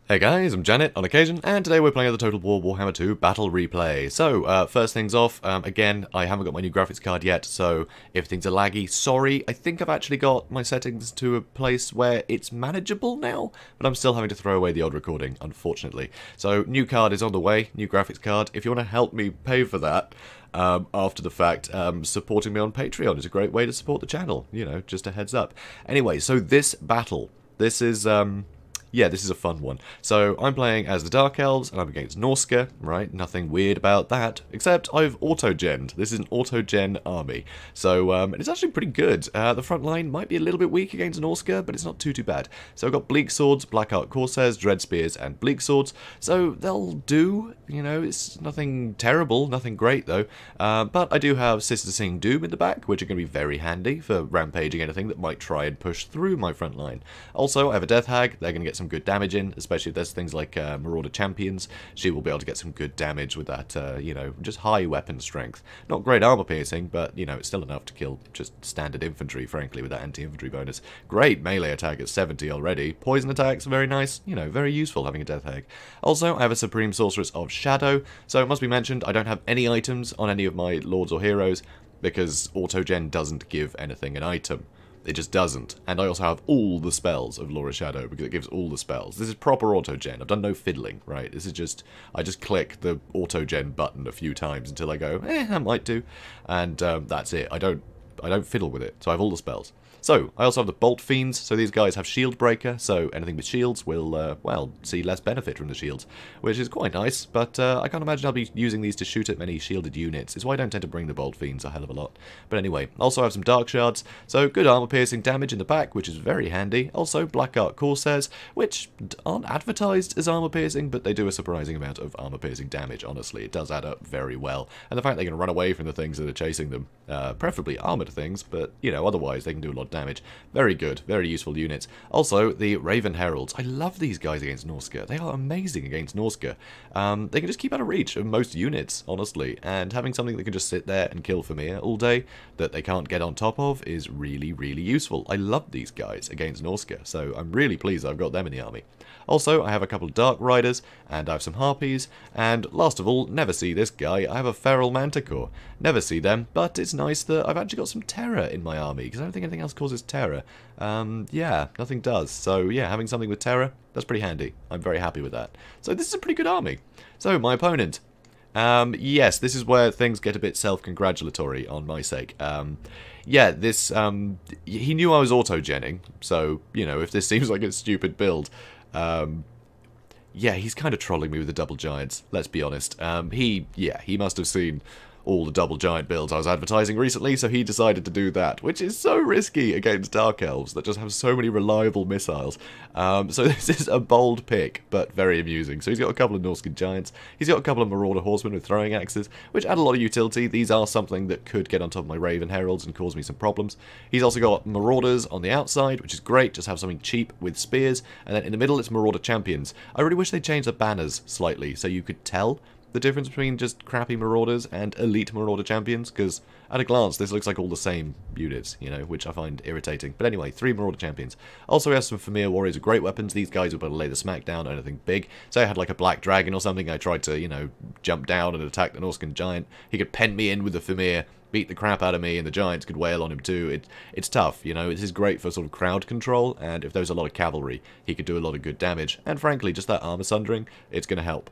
Hey guys, I'm Janet on occasion, and today we're playing the Total War Warhammer II Battle Replay. So, first things off, again, I haven't got my new graphics card yet, so if things are laggy, sorry. I think I've actually got my settings to a place where it's manageable now, but I'm still having to throw away the old recording, unfortunately. So, new card is on the way, new graphics card. If you want to help me pay for that, after the fact, supporting me on Patreon is a great way to support the channel, you know, just a heads up. Anyway, so this battle, this is, yeah, this is a fun one. So, I'm playing as the Dark Elves, and I'm against Norsca, right? Nothing weird about that, except I've Autogened. This is an Autogen army. So, it's actually pretty good. The front line might be a little bit weak against Norsca, but it's not too bad. So, I've got Bleak Swords, Black Arc Corsairs, Dread Spears, and Bleak Swords. So, they'll do, you know, it's nothing terrible, nothing great, though. But I do have Sister Sing Doom in the back, which are going to be very handy for rampaging anything that might try and push through my front line. Also, I have a Death Hag. They're going to get some good damage in, especially if there's things like Marauder Champions. She will be able to get some good damage with that, you know, just high weapon strength. Not great armor piercing, but, you know, it's still enough to kill just standard infantry, frankly, with that anti-infantry bonus. Great melee attack at 70 already. Poison attacks, very nice, you know, very useful having a Death Hag. Also, I have a Supreme Sorceress of Shadow, so it must be mentioned, I don't have any items on any of my lords or heroes, because Autogen doesn't give anything an item. It just doesn't. And I also have all the spells of Laura Shadow, because it gives all the spells. This is proper Autogen. I've done no fiddling, right? This is just, I just click the Autogen button a few times until I go, I might do. And that's it. I don't fiddle with it. So I have all the spells. So, I also have the Bolt Fiends, so these guys have Shield Breaker, so anything with shields will, well, see less benefit from the shields, which is quite nice, but I can't imagine I'll be using these to shoot at many shielded units. It's why I don't tend to bring the Bolt Fiends a hell of a lot. But anyway, also have some Dark Shards, so good armor-piercing damage in the back, which is very handy. Also, Black Arc Corsairs, which aren't advertised as armor-piercing, but they do a surprising amount of armor-piercing damage, honestly. It does add up very well. And the fact they can run away from the things that are chasing them, preferably armored things, but, you know, otherwise they can do a lot of damage. Very good, very useful units. Also, the Raven Heralds. I love these guys against Norsca. They are amazing against Norsca. They can just keep out of reach of most units, honestly, and having something that can just sit there and kill Famir all day that they can't get on top of is really, really useful. I love these guys against Norsca, so I'm really pleased I've got them in the army. Also, I have a couple of Dark Riders, and I have some Harpies, and last of all, never see this guy, I have a Feral Manticore. Never see them, but it's nice that I've actually got some Terror in my army, because I don't think anything else causes Terror. Yeah, nothing does. So, yeah, having something with Terror, that's pretty handy. I'm very happy with that. So this is a pretty good army. So, my opponent. Yes, this is where things get a bit self-congratulatory on my sake. Yeah, this, he knew I was autogenning, so, you know, if this seems like a stupid build, yeah, he's kind of trolling me with the double giants, let's be honest. He must have seen all the double giant builds I was advertising recently, so he decided to do that, which is so risky against Dark Elves that just have so many reliable missiles. So this is a bold pick, but very amusing. So he's got a couple of Norscan giants, he's got a couple of Marauder horsemen with throwing axes, which add a lot of utility. These are something that could get on top of my Raven Heralds and cause me some problems. He's also got Marauders on the outside, which is great, just have something cheap with spears, and then in the middle it's Marauder Champions. I really wish they'd change the banners slightly, so you could tell the difference between just crappy Marauders and elite Marauder Champions, because at a glance this looks like all the same units, you know, which I find irritating. But anyway, 3 Marauder Champions. Also we have some Famir Warriors with great weapons. These guys will be able to lay the smack down on anything big. Say I had like a Black Dragon or something, I tried to, you know, jump down and attack the Norscan Giant. He could pen me in with the Famir, beat the crap out of me, and the Giants could wail on him too. It's tough, you know, this is great for sort of crowd control, and if there's a lot of cavalry, he could do a lot of good damage. And frankly, just that armor sundering, it's going to help.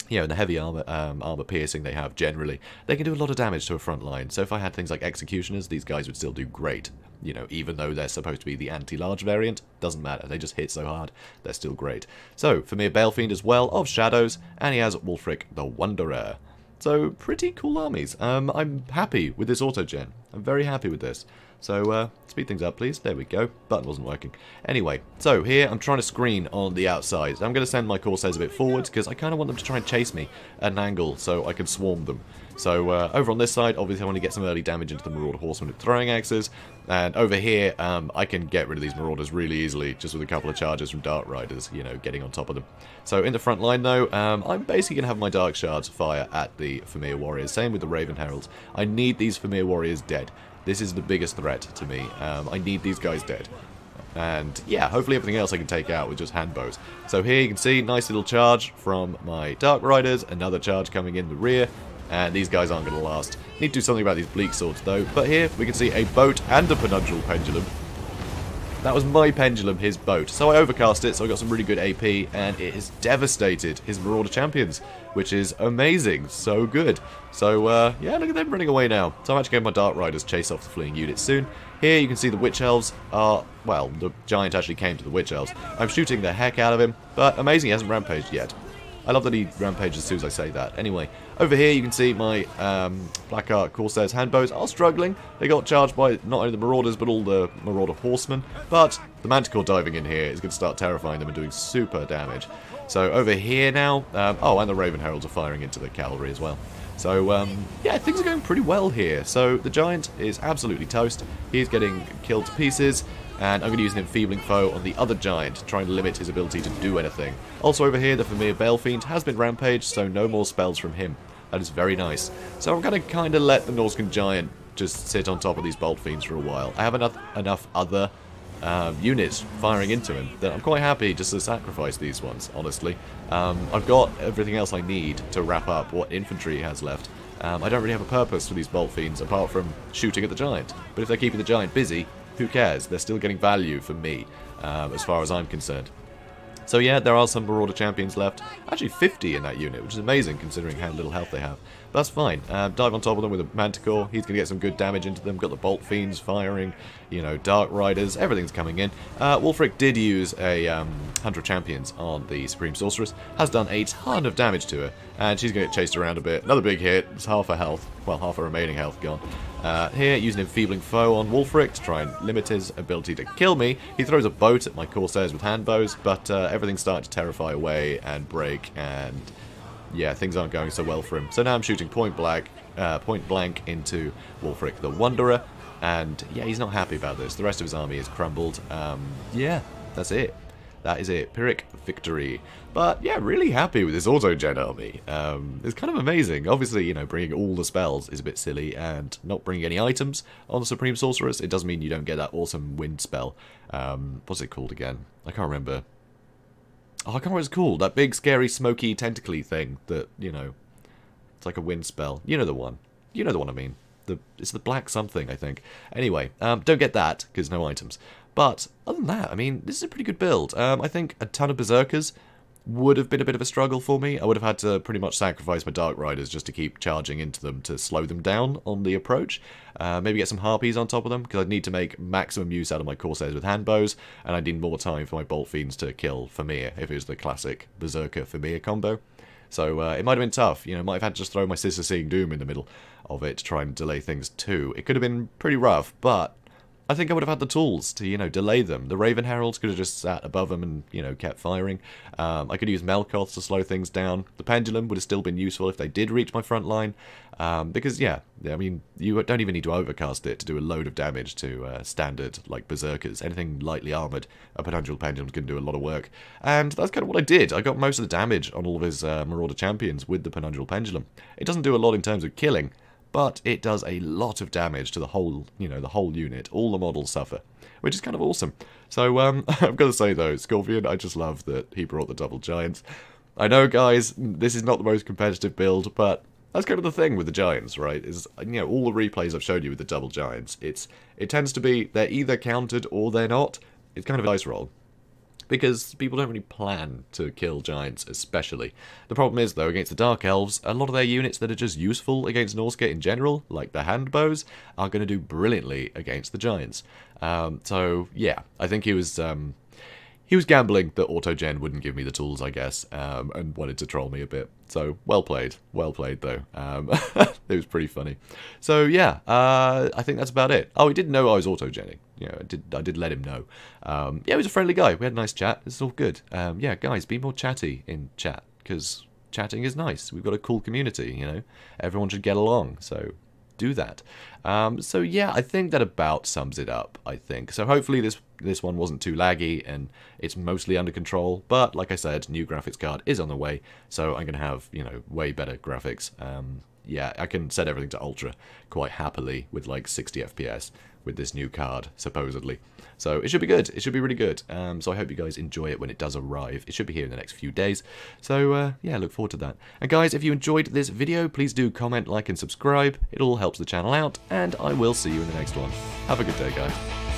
You know, the heavy armor piercing they have generally, they can do a lot of damage to a front line. So if I had things like Executioners, these guys would still do great. You know, even though they're supposed to be the anti-large variant, doesn't matter. They just hit so hard, they're still great. So, Famir Balefiend as well, of Shadows, and he has Wulfric the Wanderer. So, pretty cool armies. I'm happy with this autogen. I'm very happy with this. So, speed things up, please. There we go. Button wasn't working. Anyway, so here I'm trying to screen on the outside. I'm going to send my Corsairs a bit forwards because I kind of want them to try and chase me at an angle so I can swarm them. So, over on this side, obviously I want to get some early damage into the Marauder Horsemen with throwing axes. And over here, I can get rid of these Marauders really easily just with a couple of charges from Dark Riders, you know, getting on top of them. So, in the front line, though, I'm basically going to have my Dark Shards fire at the Famir Warriors. Same with the Raven Heralds. I need these Famir Warriors dead. This is the biggest threat to me. I need these guys dead. And yeah, hopefully everything else I can take out with just hand bows. So here you can see, nice little charge from my Dark Riders, another charge coming in the rear, and these guys aren't going to last. Need to do something about these bleak swords though, but here we can see a boat and a penduntral pendulum. That was my pendulum, his boat. So I overcast it, so I got some really good AP, and it has devastated his Marauder champions, which is amazing. So good. So, yeah, look at them running away now. So I'm actually getting my Dark Riders chase off the fleeing units soon. Here you can see the Witch Elves are, well, the Giant actually came to the Witch Elves. I'm shooting the heck out of him, but amazing he hasn't rampaged yet. I love that he rampages as soon as I say that. Anyway, over here you can see my Black Ark Corsairs handbows are struggling. They got charged by not only the Marauders, but all the Marauder horsemen. But the Manticore diving in here is going to start terrifying them and doing super damage. So over here now, oh, and the Raven Heralds are firing into the cavalry as well. So, yeah, things are going pretty well here. So the Giant is absolutely toast. He's getting killed to pieces. And I'm going to use an Enfeebling Foe on the other Giant, trying to limit his ability to do anything. Also over here, the Vermeer Balefiend has been rampaged, so no more spells from him. That is very nice. So I'm going to kind of let the Norscan Giant just sit on top of these Bolt Fiends for a while. I have enough other units firing into him that I'm quite happy just to sacrifice these ones, honestly. I've got everything else I need to wrap up what infantry he has left. I don't really have a purpose for these Bolt Fiends apart from shooting at the Giant. But if they're keeping the Giant busy, who cares? They're still getting value for me, as far as I'm concerned. So yeah, there are some Marauder champions left. Actually 50 in that unit, which is amazing considering how little health they have. But that's fine. Dive on top of them with a Manticore. He's going to get some good damage into them. Got the Bolt Fiends firing, you know, Dark Riders. Everything's coming in. Wulfric did use a Hunter of Champions on the Supreme Sorceress. Has done a ton of damage to her. And she's going to get chased around a bit. Another big hit. It's half her health. Well, half her remaining health gone. Here, using Enfeebling Foe on Wulfric to try and limit his ability to kill me. He throws a boat at my Corsairs with handbows, but everything's starting to terrify away and break, and yeah, things aren't going so well for him. So now I'm shooting point blank into Wulfric the Wanderer, and yeah, he's not happy about this. The rest of his army is crumbled. Yeah, that's it. That is it. Pyrrhic victory. But yeah, really happy with this Autogen army. It's kind of amazing. Obviously, you know, bringing all the spells is a bit silly, and not bringing any items on the Supreme Sorceress, it does mean you don't get that awesome wind spell. What's it called again? I can't remember. Oh, I can't remember what it's called. That big, scary, smoky, tentacly thing that, you know, it's like a wind spell. You know the one. You know the one I mean. It's the black something, I think. Anyway, don't get that, because no items. But other than that, I mean, this is a pretty good build. I think a ton of Berserkers would have been a bit of a struggle for me. I would have had to pretty much sacrifice my Dark Riders just to keep charging into them to slow them down on the approach. Maybe get some Harpies on top of them, because I'd need to make maximum use out of my Corsairs with handbows, and I'd need more time for my Bolt Fiends to kill Vermeer, if it was the classic Berserker-Vermeer combo. So it might have been tough. You know, might have had to just throw my Sister Seeing Doom in the middle of it to try and delay things too. It could have been pretty rough, but I think I would have had the tools to, you know, delay them. The Raven Heralds could have just sat above them and, you know, kept firing. I could use Melkoths to slow things down. The Pendulum would have still been useful if they did reach my front line. Because, yeah, I mean, you don't even need to overcast it to do a load of damage to standard, like, Berserkers. Anything lightly armoured, a Penduntral Pendulum can do a lot of work. And that's kind of what I did. I got most of the damage on all of his Marauder champions with the Penduntral Pendulum. It doesn't do a lot in terms of killing, but it does a lot of damage to the whole, you know, the whole unit. All the models suffer, which is kind of awesome. So, I've got to say, though, Scorpion, I just love that he brought the double Giants. I know, guys, this is not the most competitive build, but that's kind of the thing with the Giants, right? Is, you know, all the replays I've showed you with the double Giants, it tends to be they're either countered or they're not. It's kind of a dice roll, because people don't really plan to kill Giants, especially. The problem is, though, against the Dark Elves, a lot of their units that are just useful against Norsca in general, like the handbows, are going to do brilliantly against the Giants. So, yeah, I think he was gambling that Autogen wouldn't give me the tools, I guess, and wanted to troll me a bit. So, well played, though. It was pretty funny. So, yeah, I think that's about it. Oh, he didn't know I was autogenning. You know, I did let him know. Yeah, he was a friendly guy. We had a nice chat. It's all good. Yeah, guys, be more chatty in chat, because chatting is nice. We've got a cool community, you know. Everyone should get along, so do that. So yeah, I think that about sums it up, I think. So hopefully this one wasn't too laggy and it's mostly under control, but like I said, new graphics card is on the way, so I'm going to have, you know, way better graphics. Yeah, I can set everything to ultra quite happily with like 60 FPS, with this new card, supposedly. So it should be good. It should be really good. So I hope you guys enjoy it when it does arrive. It should be here in the next few days. So yeah, look forward to that. And guys, if you enjoyed this video, please do comment, like, and subscribe. It all helps the channel out, and I will see you in the next one. Have a good day, guys.